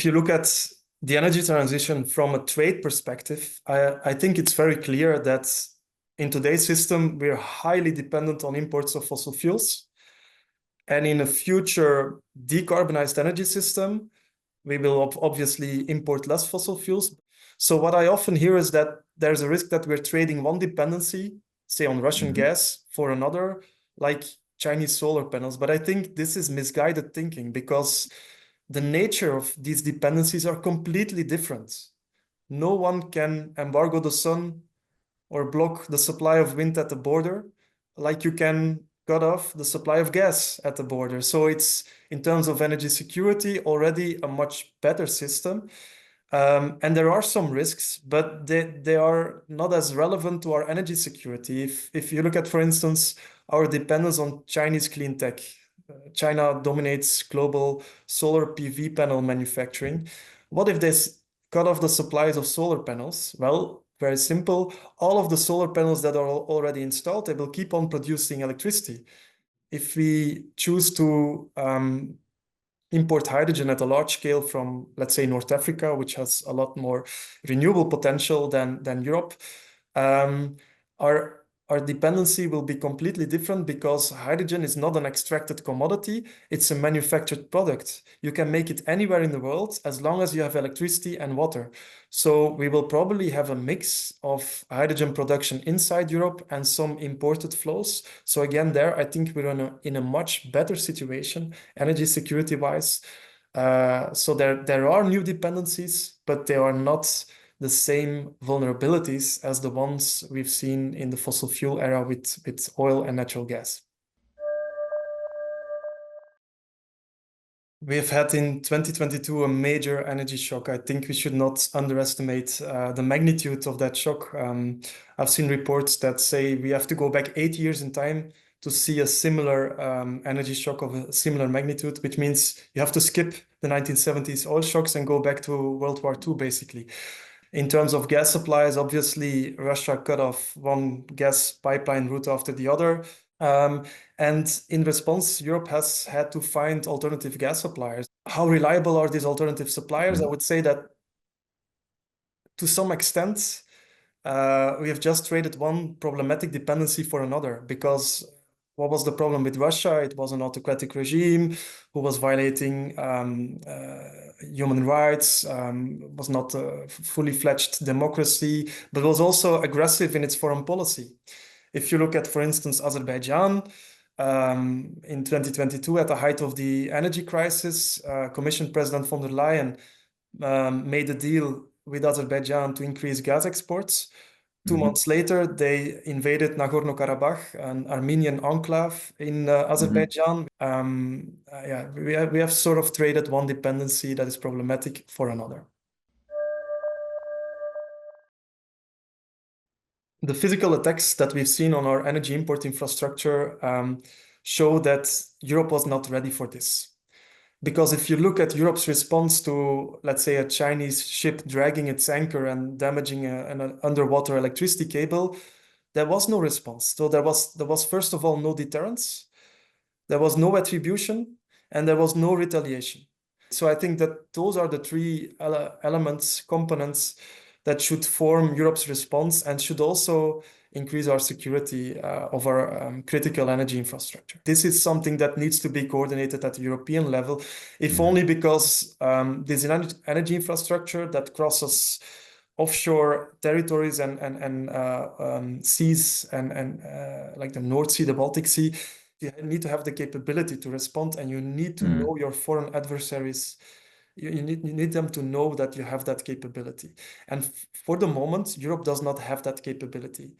if you look at the energy transition from a trade perspective, I think it's very clear that in today's system, we're highly dependent on imports of fossil fuels. And in a future decarbonized energy system, we will obviously import less fossil fuels. So what I often hear is that there's a risk that we're trading one dependency, say on Russian gas, for another, like Chinese solar panels. But I think this is misguided thinking because the nature of these dependencies are completely different. No one can embargo the sun or block the supply of wind at the border like you can cut off the supply of gas at the border. So it's, in terms of energy security, already a much better system. And there are some risks, but they are not as relevant to our energy security. If you look at, for instance, our dependence on Chinese clean tech, China dominates global solar PV panel manufacturing. What if they cut off the supplies of solar panels? Well, very simple. All of the solar panels that are already installed, they will keep on producing electricity. If we choose to import hydrogen at a large scale from, let's say, North Africa, which has a lot more renewable potential than Europe, our dependency will be completely different because hydrogen is not an extracted commodity, it's a manufactured product. You can make it anywhere in the world as long as you have electricity and water. So we will probably have a mix of hydrogen production inside Europe and some imported flows. So again, there, I think we're in a much better situation, energy security-wise. So there are new dependencies, but they are not the same vulnerabilities as the ones we've seen in the fossil fuel era with oil and natural gas. We have had in 2022 a major energy shock. I think we should not underestimate the magnitude of that shock. I've seen reports that say we have to go back 8 years in time to see a similar energy shock of a similar magnitude, which means you have to skip the 1970s oil shocks and go back to World War II, basically. In terms of gas supplies, obviously, Russia cut off one gas pipeline route after the other. And in response, Europe has had to find alternative gas suppliers. How reliable are these alternative suppliers? I would say that to some extent, we have just traded one problematic dependency for another, because what was the problem with Russia? It was an autocratic regime who was violating human rights, was not a fully fledged democracy, but was also aggressive in its foreign policy. If you look at, for instance, Azerbaijan, in 2022, at the height of the energy crisis, Commission President von der Leyen made a deal with Azerbaijan to increase gas exports. 2 months later, they invaded Nagorno-Karabakh, an Armenian enclave in Azerbaijan. We have sort of traded one dependency that is problematic for another. The physical attacks that we've seen on our energy import infrastructure show that Europe was not ready for this. Because if you look at Europe's response to, let's say, a Chinese ship dragging its anchor and damaging an underwater electricity cable, there was no response. So there was first of all no deterrence, there was no attribution, and there was no retaliation. So I think that those are the three elements, components that should form Europe's response and should also increase our security of our critical energy infrastructure. This is something that needs to be coordinated at the European level, if only because this energy infrastructure that crosses offshore territories and seas and like the North Sea, the Baltic Sea, you need to have the capability to respond, and you need to know your foreign adversaries. You need them to know that you have that capability. And for the moment, Europe does not have that capability.